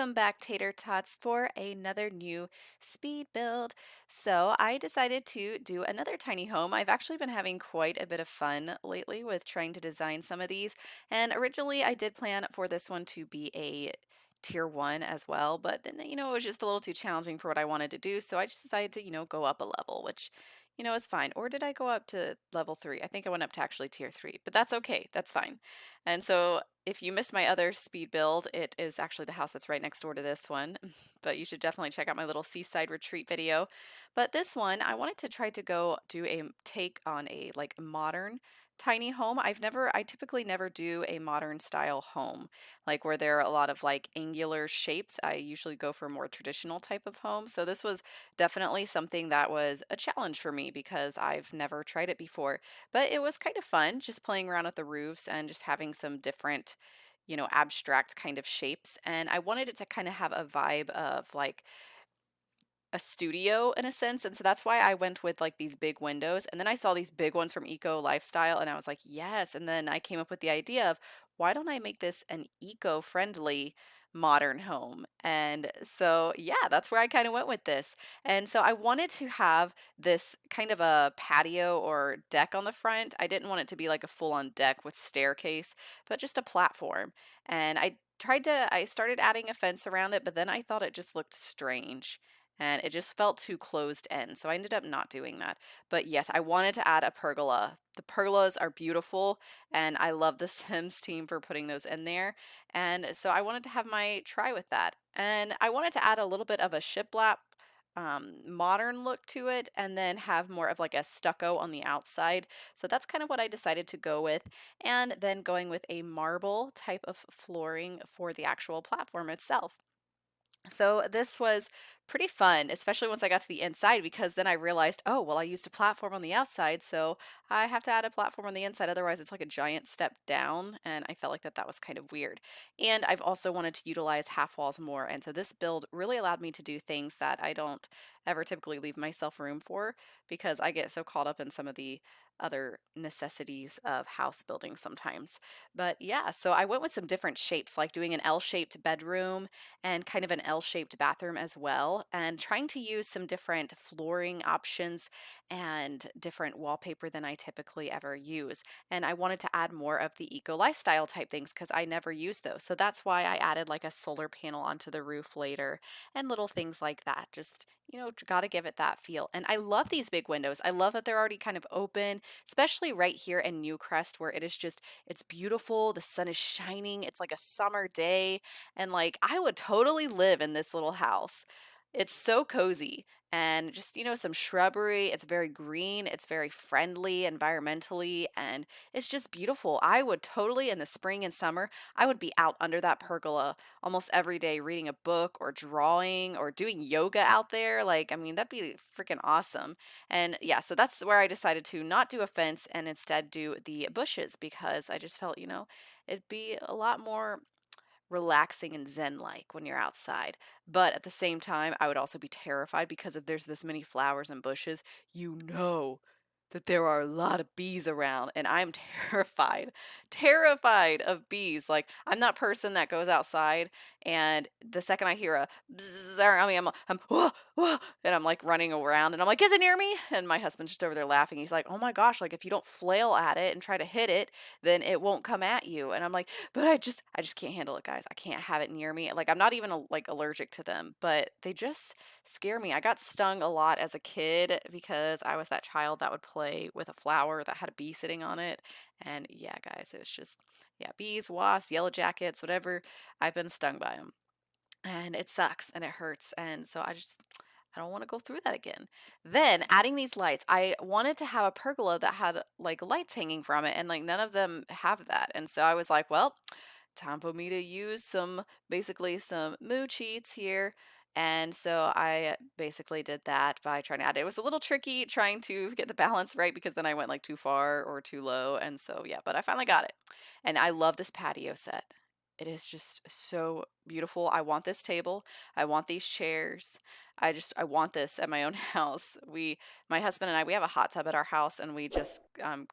Welcome back, Tater Tots, for another new speed build. So, I decided to do another tiny home. I've actually been having quite a bit of fun lately with trying to design some of these. And originally, I did plan for this one to be a tier one as well, but then, it was just a little too challenging for what I wanted to do. So, I just decided to, go up a level, which, is fine. Or did I go up to level three? I think I went up to actually tier three, but that's okay. That's fine. And so, if you missed my other speed build, it is actually the house that's right next door to this one, but you should definitely check out my little seaside retreat video. But this one, I wanted to try to go do a take on a like modern tiny home. I typically never do a modern style home, like where there are a lot of like angular shapes. I usually go for a more traditional type of home. So this was definitely something that was a challenge for me because I've never tried it before. But it was kind of fun just playing around with the roofs and just having some different, abstract kind of shapes. And I wanted it to kind of have a vibe of like a studio in a sense. And so that's why I went with like these big windows. And then I saw these big ones from Eco Lifestyle and I was like, yes. And then I came up with the idea of why don't I make this an eco-friendly modern home? And so, yeah, that's where I kind of went with this. And so I wanted to have this kind of a patio or deck on the front. I didn't want it to be like a full-on deck with staircase, but just a platform. And I started adding a fence around it, but then I thought it just looked strange and it just felt too closed in. So I ended up not doing that. But yes, I wanted to add a pergola. The pergolas are beautiful, and I love the Sims team for putting those in there. And so I wanted to have my try with that. And I wanted to add a little bit of a shiplap modern look to it and then have more of like a stucco on the outside. So that's kind of what I decided to go with. And then going with a marble type of flooring for the actual platform itself. So this was pretty fun, especially once I got to the inside because then I realized, oh, well, I used a platform on the outside, so I have to add a platform on the inside. Otherwise, it's like a giant step down, and I felt like that was kind of weird. And I've also wanted to utilize half walls more, and so this build really allowed me to do things that I don't ever typically leave myself room for because I get so caught up in some of the other necessities of house building sometimes. But yeah, so I went with some different shapes, like doing an L-shaped bedroom and kind of an L-shaped bathroom as well, and trying to use some different flooring options and different wallpaper than I typically ever use. And I wanted to add more of the eco lifestyle type things because I never use those. So that's why I added like a solar panel onto the roof later and little things like that. Just, got to give it that feel. And I love these big windows. I love that they're already kind of open, especially right here in Newcrest where it's beautiful. The sun is shining. It's like a summer day and like I would totally live in this little house. It's so cozy and just, some shrubbery. It's very green. It's very friendly environmentally and it's just beautiful. I would totally in the spring and summer, I would be out under that pergola almost every day reading a book or drawing or doing yoga out there. Like, I mean, that'd be freaking awesome. And yeah, so that's where I decided to not do a fence and instead do the bushes because I just felt, it'd be a lot more relaxing and zen-like when you're outside. But at the same time, I would also be terrified because if there's this many flowers and bushes, you know that there are a lot of bees around and I'm terrified of bees. Like I'm that person that goes outside and the second I hear a bzzz, I mean, I'm "Whoa, whoa," and I'm like running around and I'm like, is it near me? And my husband's just over there laughing. He's like, oh my gosh, like if you don't flail at it and try to hit it, then it won't come at you. And I'm like, but I just can't handle it, guys. I can't have it near me. Like I'm not even like allergic to them, but they just scare me. I got stung a lot as a kid because I was that child that would play with a flower that had a bee sitting on it. And yeah, guys, it was just yeah, bees, wasps, yellow jackets, whatever. I've been stung by them. And it sucks and it hurts. And so I don't want to go through that again. Then adding these lights, I wanted to have a pergola that had like lights hanging from it, and like none of them have that. And so I was like, well, time for me to use basically some mood cheats here. And so I basically did that by trying to add it. It was a little tricky trying to get the balance right because then I went like too far or too low. And so, yeah, but I finally got it. And I love this patio set. It is just so beautiful. I want this table. I want these chairs. I want this at my own house. My husband and I, we have a hot tub at our house and we just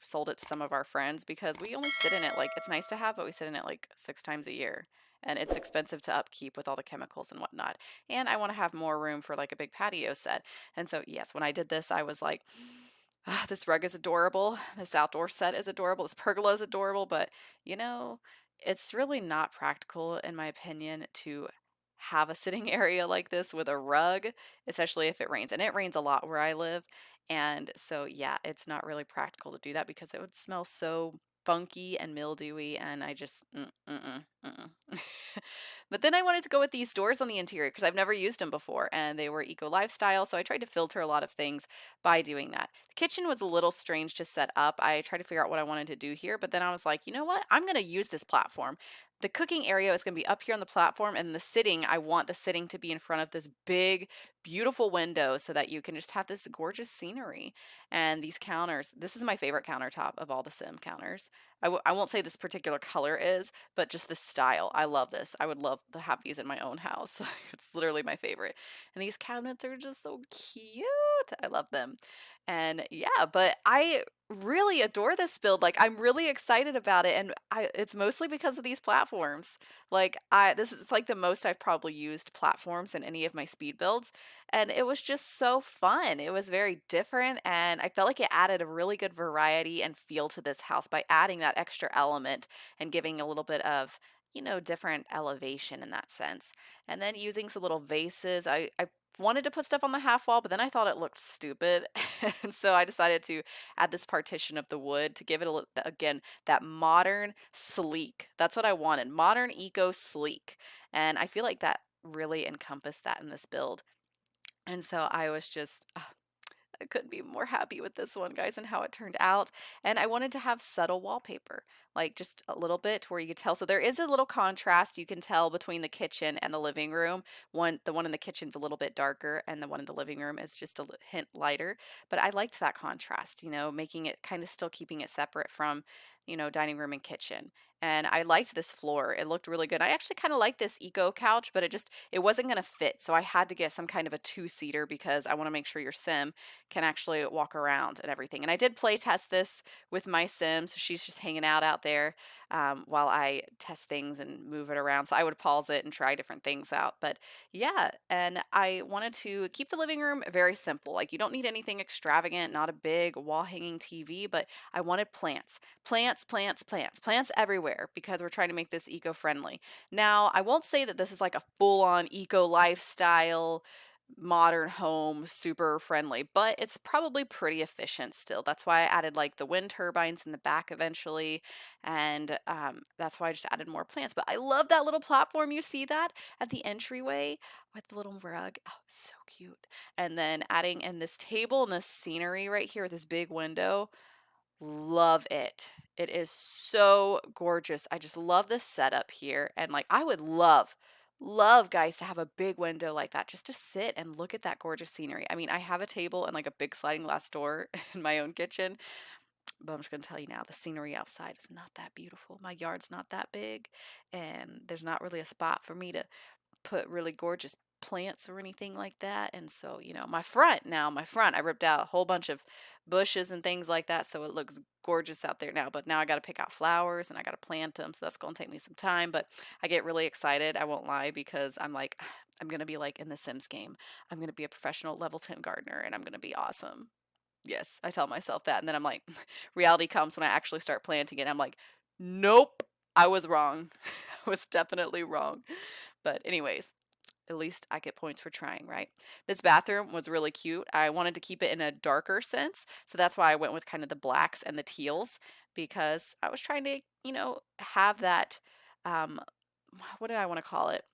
sold it to some of our friends because we only sit in it like it's nice to have, but we sit in it like 6 times a year. and it's expensive to upkeep with all the chemicals and whatnot. And I want to have more room for like a big patio set. And so, yes, when I did this, I was like, ah, this rug is adorable. This outdoor set is adorable. This pergola is adorable. But, you know, it's really not practical, in my opinion, to have a sitting area like this with a rug, especially if it rains. And it rains a lot where I live. And so, yeah, it's not really practical to do that because it would smell so funky and mildewy. And I just, mm-mm. But then I wanted to go with these doors on the interior because I've never used them before and they were eco lifestyle. So I tried to filter a lot of things by doing that. The kitchen was a little strange to set up. I tried to figure out what I wanted to do here, but then I was like, you know what? I'm going to use this platform. The cooking area is going to be up here on the platform, and the sitting, I want the sitting to be in front of this big, beautiful window so that you can just have this gorgeous scenery. And these counters, this is my favorite countertop of all the Sim counters. I won't say this particular color is, but just the style. I love this. I would love to have these in my own house. It's literally my favorite. And these cabinets are just so cute. I love them. And yeah, but I really adore this build. Like I'm really excited about it, and it's mostly because of these platforms. Like this is like the most I've probably used platforms in any of my speed builds, and it was just so fun. It was very different, and I felt like it added a really good variety and feel to this house by adding that extra element and giving a little bit of, different elevation in that sense. And then using some little vases. I wanted to put stuff on the half wall, but then I thought it looked stupid. And so I decided to add this partition of the wood to give it again that modern sleek. That's what I wanted. Modern eco sleek. And I feel like that really encompassed that in this build. And so I was just, I couldn't be more happy with this one, guys, and how it turned out. And I wanted to have subtle wallpaper, like just a little bit where you could tell. So there is a little contrast you can tell between the kitchen and the living room. The one in the kitchen's a little bit darker, and the one in the living room is just a hint lighter. But I liked that contrast, making it kind of still keeping it separate from, dining room and kitchen. And I liked this floor. It looked really good. I actually kind of like this eco couch, but it wasn't going to fit. So I had to get some kind of a two-seater because I want to make sure your sim can actually walk around and everything. And I did play test this with my sim, so she's just hanging out there while I test things and move it around. So I would pause it and try different things out. But yeah, and I wanted to keep the living room very simple. Like you don't need anything extravagant, not a big wall hanging TV, but I wanted plants, plants, plants, plants, plants everywhere because we're trying to make this eco-friendly. Now, I won't say that this is like a full-on eco lifestyle modern home, super friendly, but it's probably pretty efficient still. That's why I added like the wind turbines in the back eventually, and that's why I just added more plants. But I love that little platform. You see that at the entryway with the little rug. Oh, so cute. And then adding in this table and this scenery right here with this big window. Love it. It is so gorgeous. I just love the setup here. And like, I would love, guys, to have a big window like that just to sit and look at that gorgeous scenery. I mean, I have a table and like a big sliding glass door in my own kitchen, but I'm just going to tell you now the scenery outside is not that beautiful. My yard's not that big, and there's not really a spot for me to put really gorgeous plants or anything like that. And so, my front, I ripped out a whole bunch of bushes and things like that. So it looks gorgeous out there now. But now I got to pick out flowers and I got to plant them. So that's going to take me some time. But I get really excited. I won't lie because I'm like, I'm going to be like in the Sims game. I'm going to be a professional level 10 gardener and I'm going to be awesome. Yes, I tell myself that. And then I'm like, reality comes when I actually start planting it. I'm like, nope, I was wrong. I was definitely wrong. But, anyways, at least I get points for trying, right? This bathroom was really cute. I wanted to keep it in a darker sense. So that's why I went with kind of the blacks and the teals because I was trying to, have that, um, what do I want to call it?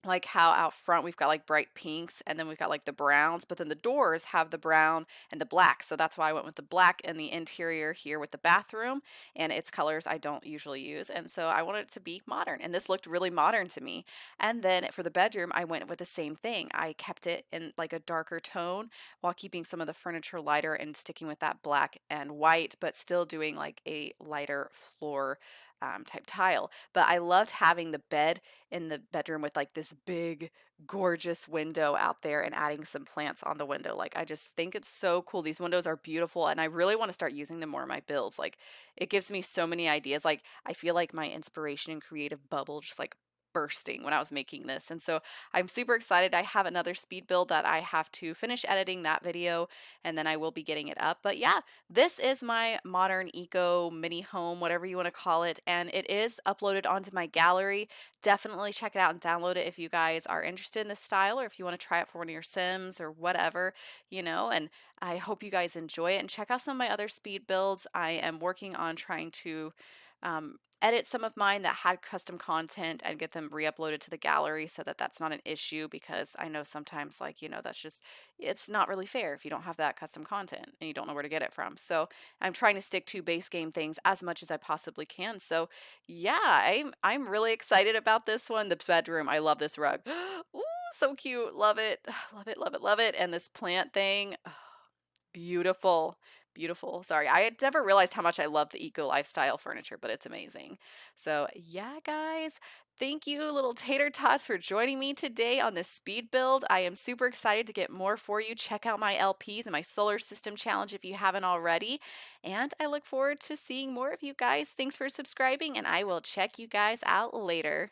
Like how out front we've got like bright pinks and then we've got like the browns, but then the doors have the brown and the black. So that's why I went with the black in the interior here with the bathroom, and its colors I don't usually use. And so I wanted it to be modern, and this looked really modern to me. And then for the bedroom, I went with the same thing. I kept it in like a darker tone while keeping some of the furniture lighter and sticking with that black and white, but still doing like a lighter floor type tile. But I loved having the bed in the bedroom with like this big, gorgeous window out there and adding some plants on the window. Like, I just think it's so cool. These windows are beautiful, and I really want to start using them more in my builds. Like, it gives me so many ideas. Like, I feel like my inspiration and creative bubble just like bursting when I was making this. And so I'm super excited. I have another speed build that I have to finish editing that video, and then I will be getting it up. But yeah, this is my modern eco mini home, whatever you want to call it, and it is uploaded onto my gallery. Definitely check it out and download it if you guys are interested in this style, or if you want to try it for one of your Sims or whatever, and I hope you guys enjoy it and check out some of my other speed builds. I am working on trying to edit some of mine that had custom content and get them re-uploaded to the gallery so that that's not an issue, because I know sometimes, like, that's just, it's not really fair if you don't have that custom content and you don't know where to get it from. So I'm trying to stick to base game things as much as I possibly can. So yeah, I'm really excited about this one. The bedroom, I love this rug. Ooh, so cute. Love it. Love it, love it, love it. And this plant thing. Beautiful, beautiful. Sorry, I had never realized how much I love the eco lifestyle furniture, but it's amazing. So, yeah, guys, thank you, little tater tots, for joining me today on this speed build. I am super excited to get more for you. Check out my LPs and my solar system challenge if you haven't already. And I look forward to seeing more of you guys. Thanks for subscribing, and I will check you guys out later.